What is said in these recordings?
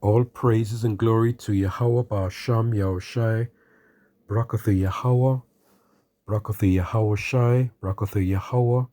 All praises and glory to Yahawah, Ba'asham, Yahushai, Barakathu Yahawah, Barakathu Yahawashai, Barakathu Yahawah,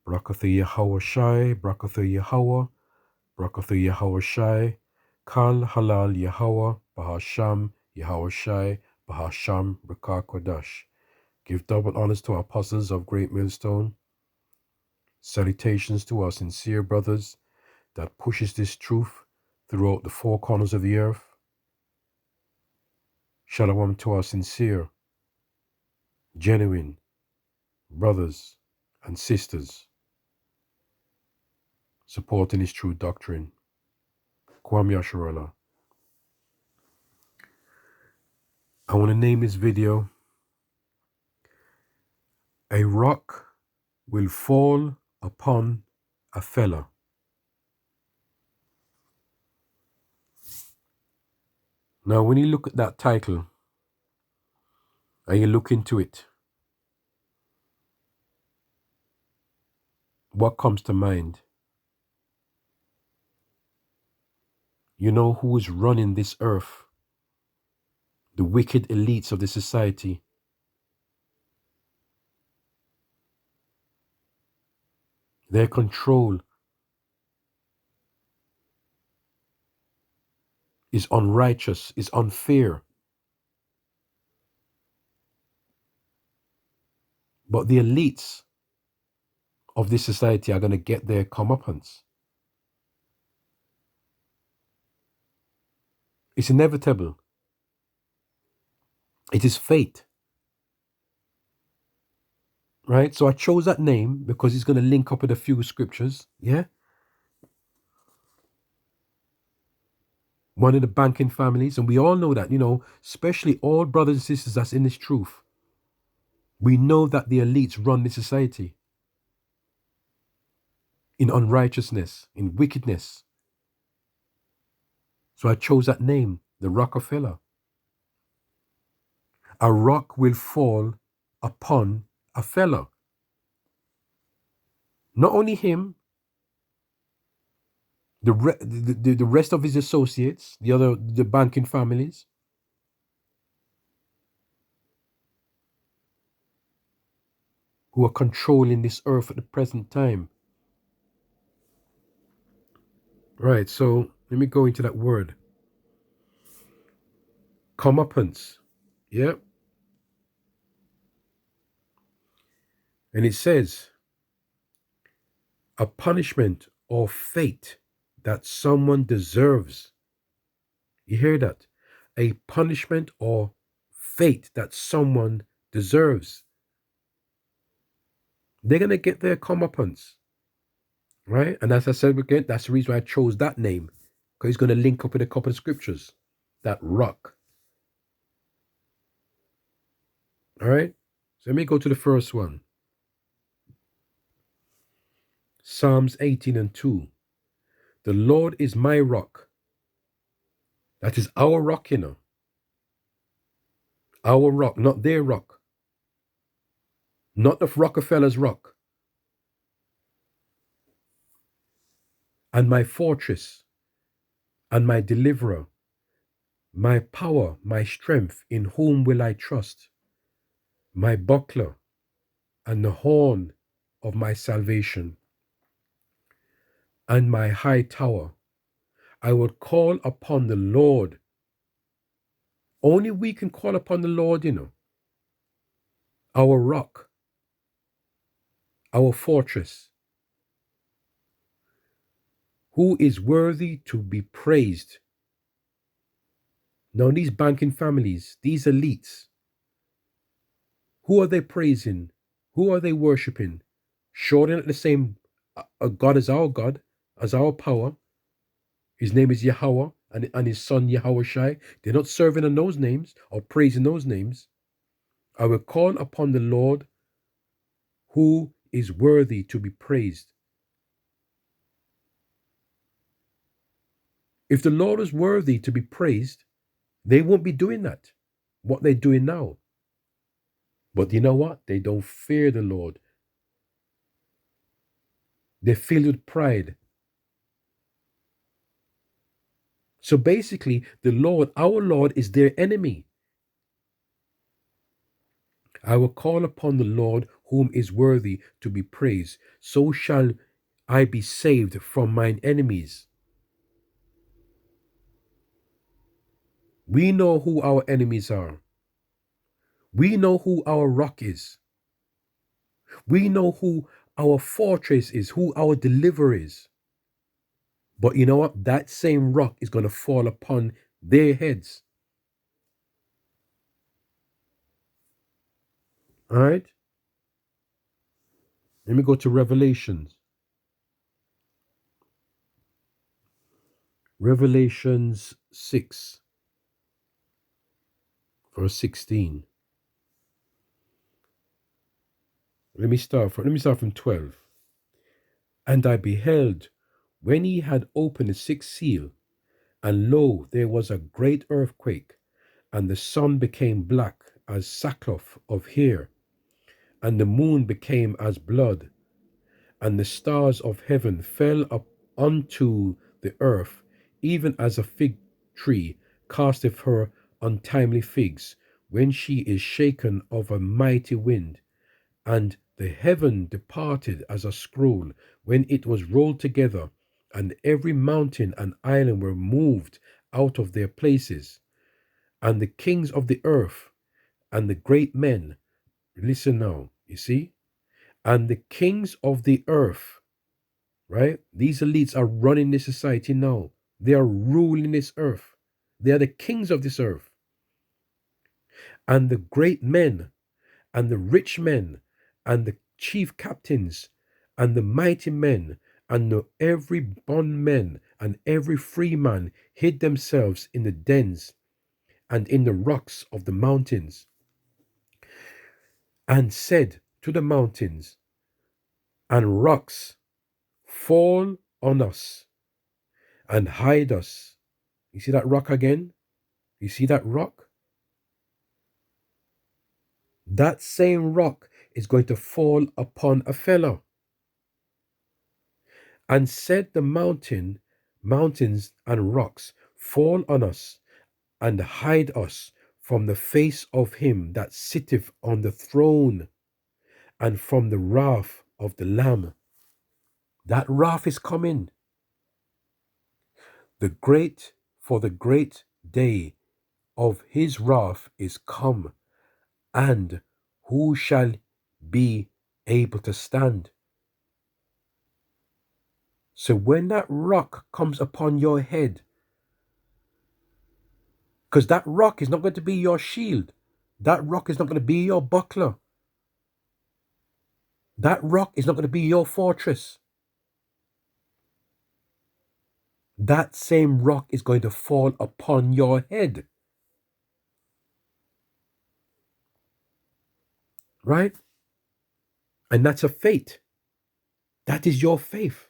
Barakathu Yahawashai, Barakathu Yahawah, Barakathu Yahawashai, Kal Halal Yahawah, Bahasham, Yahawashai, Bahasham, Brakah Kodash. Give double honors to our apostles of Great Millstone. Salutations to our sincere brothers that pushes this truth throughout the four corners of the earth. Shalom to our sincere, genuine brothers and sisters supporting his true doctrine. Kwam Yasharallah. I want to name this video, A Rock Will Fall Upon a Fella. Now, when you look at that title and you look into it, what comes to mind? You know who is running this earth? The wicked elites of the society. Their control is unrighteous, is unfair. But the elites of this society are going to get their comeuppance. It's inevitable. It is fate. Right? So I chose that name because it's going to link up with a few scriptures. Yeah? One of the banking families, and we all know that, especially all brothers and sisters that's in this truth. We know that the elites run this society in unrighteousness, in wickedness. So I chose that name, the Rockefeller. A rock will fall upon a fella. Not only him, the rest of his associates, the banking families, who are controlling this earth at the present time. Right, so let me go into that word. Comeuppance. Yeah. And it says, a punishment or fate that someone deserves. You hear that? A punishment or fate that someone deserves. They're going to get their comeuppance. Right? And as I said again, that's the reason why I chose that name. Because it's going to link up with a couple of scriptures. That rock. All right? So let me go to the first one. Psalms 18:2. The Lord is my rock. That is our rock, Our rock, not their rock. Not the Rockefeller's rock. And my fortress, and my deliverer, my power, my strength, in whom will I trust? My buckler, and the horn of my salvation, and my high tower. I will call upon the Lord. Only we can call upon the Lord, Our rock, our fortress, who is worthy to be praised. Now, these banking families, these elites, who are they praising? Who are they worshiping? Sure, they're not the same God as our power. His name is Yahawah, and his son Yahawashai. They're not serving on those names or praising those names. I will call upon the Lord who is worthy to be praised. If the Lord is worthy to be praised, they won't be doing that, what they're doing now. But you know what? They don't fear the Lord. They're filled with pride. So basically, the Lord, our Lord, is their enemy. I will call upon the Lord, whom is worthy to be praised. So shall I be saved from mine enemies. We know who our enemies are. We know who our rock is. We know who our fortress is, who our deliverer is. But you know what? That same rock is going to fall upon their heads. All right? Let me go to Revelations. Revelations 6, verse 16. Let me start from 12. And I beheld when he had opened the sixth seal, and lo, there was a great earthquake, and the sun became black as sackcloth of hair, and the moon became as blood, and the stars of heaven fell up unto the earth, even as a fig tree casteth her untimely figs, when she is shaken of a mighty wind. And the heaven departed as a scroll when it was rolled together, and every mountain and island were moved out of their places. And the kings of the earth and the great men, listen now, you see, and the kings of the earth, right? These elites are running this society now. They are ruling this earth. They are the kings of this earth. And the great men and the rich men and the chief captains and the mighty men and every bondman and every free man hid themselves in the dens and in the rocks of the mountains, and said to the mountains and rocks, fall on us and hide us. You see that rock again? You see that rock? That same rock is going to fall upon a fellow. And said the mountains and rocks, fall on us and hide us from the face of him that sitteth on the throne and from the wrath of the Lamb. That wrath is coming. For the great day of his wrath is come, and who shall be able to stand? So when that rock comes upon your head, because that rock is not going to be your shield, that rock is not going to be your buckler, that rock is not going to be your fortress. That same rock is going to fall upon your head. Right? And that's a fate. That is your faith.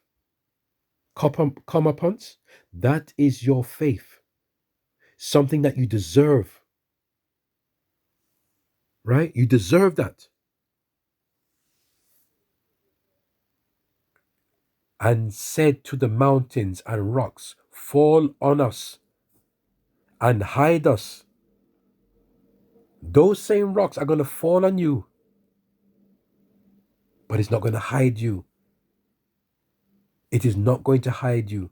Comeuppance, that is your faith. Something that you deserve. Right? You deserve that. And said to the mountains and rocks, fall on us and hide us. Those same rocks are going to fall on you, but it's not going to hide you. It is not going to hide you.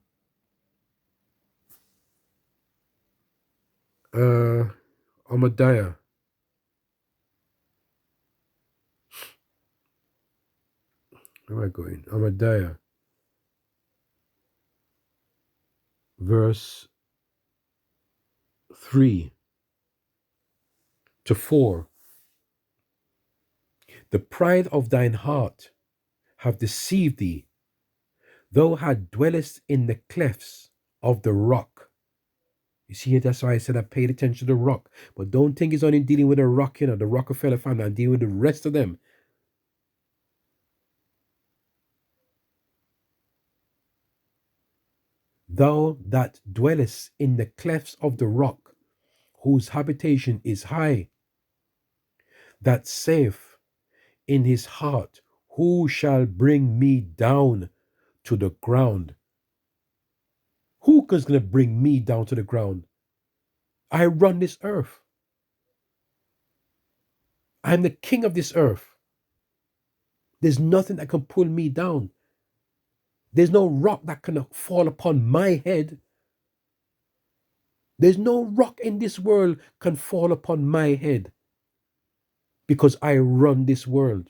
Ahmadiyah. Where am I going? Ahmadiyah. Verse 3 to 4. The pride of thine heart have deceived thee. Thou had dwellest in the clefts of the rock. You see, that's why I said I paid attention to the rock. But don't think it's only dealing with the rock, the Rockefeller family. I'm dealing with the rest of them. Thou that dwellest in the clefts of the rock, whose habitation is high, that saith in his heart, who shall bring me down to the ground? Who nobody's going to bring me down to the ground. I run this earth. I'm the king of this earth. There's nothing that can pull me down. There's no rock that can fall upon my head. There's no rock in this world can fall upon my head because I run this world.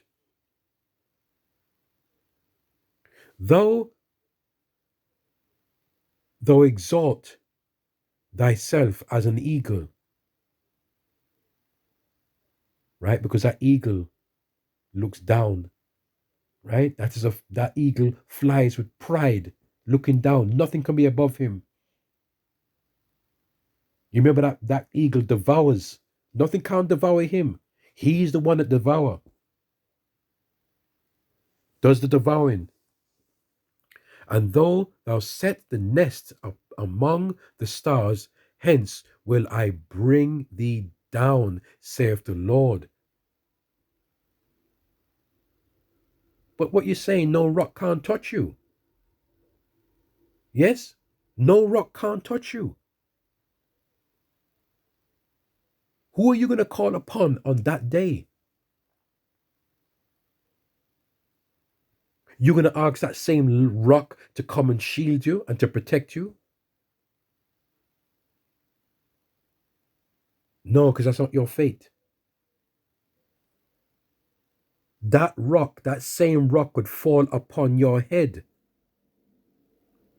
Thou exalt thyself as an eagle, right? Because that eagle looks down, right? That eagle flies with pride, looking down. Nothing can be above him. You remember that eagle devours. Nothing can devour him. He's the one that devours. Does the devouring. And though thou set the nest up among the stars, hence will I bring thee down, saith the Lord. But what you're saying, no rock can't touch you. Yes? No rock can't touch you. Who are you going to call upon on that day? You're going to ask that same rock to come and shield you and to protect you? No, because that's not your fate. That rock, that same rock would fall upon your head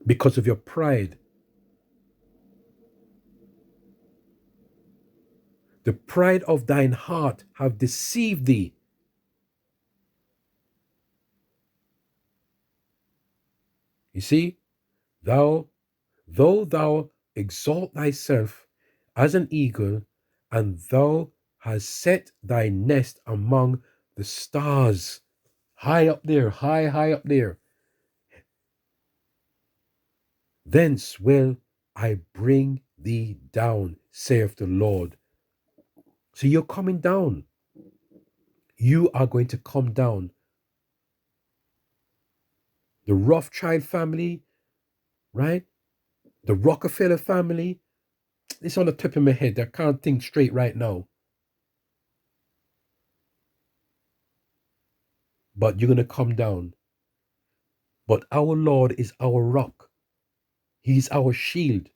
because of your pride. The pride of thine heart have deceived thee. You see, though thou exalt thyself as an eagle, and thou hast set thy nest among the stars, high up there, high up there, thence will I bring thee down, saith the Lord. So you're coming down. You are going to come down. The Rothschild family, right? The Rockefeller family. It's on the tip of my head. I can't think straight right now. But you're going to come down. But our Lord is our rock. He's our shield.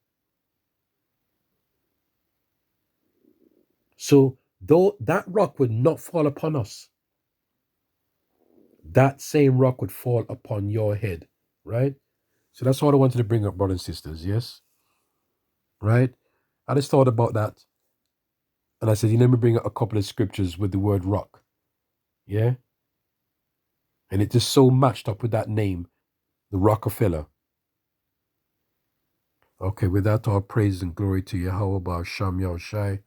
So though that rock would not fall upon us, that same rock would fall upon your head, right? So that's what I wanted to bring up, brothers and sisters, yes? Right? I just thought about that. And I said, let me bring up a couple of scriptures with the word rock. Yeah? And it just so matched up with that name, the Rockefeller. Okay, with that, all praise and glory to Yahawah, Ba'asham, Yahushai,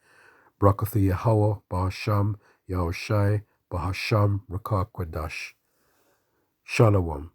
Barakatha Yahawah, Ba'asham, Yahushai, Bahasham, Rakah Kwadash. Shalom.